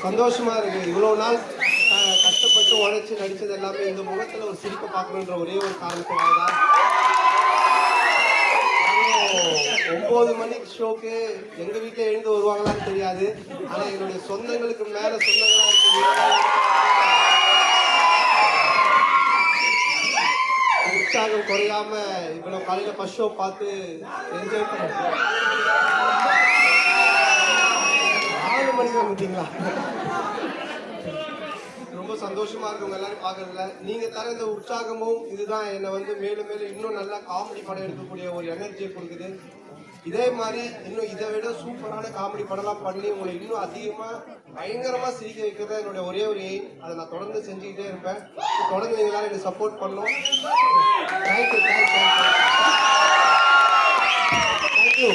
சந்தோஷமா இருக்கு. இவ்வளவு நாள் கஷ்டப்பட்டு உழைச்சு நடிச்சது எல்லாமே இந்த முகத்துல ஒரு சிரிப்பை பார்க்கணுன்ற ஒரே ஒரு காரணத்துக்காக தான். 9 மணிக்கு ஷோக்கு எங்க வீட்டுல எழுந்து வருவாங்களான்னு தெரியாது. ஆனா என்னுடைய சொந்தங்களுக்கு மேல சொந்தங்களா இருக்கு. உற்சாகம் குறையாம இவ்வளவு காலையில ஃபர்ஸ்ட் ஷோ பார்த்து என்ஜாய் பண்ண 4 மணிக்கு வந்துட்டீங்களா? ரொம்ப சந்தோஷமா இருக்கும் எல்லாரும் பாக்குறதுல. நீங்க தர இந்த உற்சாகமும் இதுதான் என்னை வந்து மேலும் மேலும் இன்னும் நல்லா காமெடி படம் எடுக்கக்கூடிய ஒரு எனர்ஜியை கொடுக்குது. இதே மாதிரி இன்னும் இதை விட சூப்பரான காமெடி படம்லாம் பண்ணி உங்களை இன்னும் அதிகமா பயங்கரமா சிரிக்க வைக்கிறது என்னுடைய ஒரே ஒரு எய்ம். அதை நான் தொடர்ந்து செஞ்சுக்கிட்டே இருப்பேன். தொடர்ந்து நீங்க எல்லாரும் எனக்கு சப்போர்ட் பண்ணணும். தேங்க்யூ.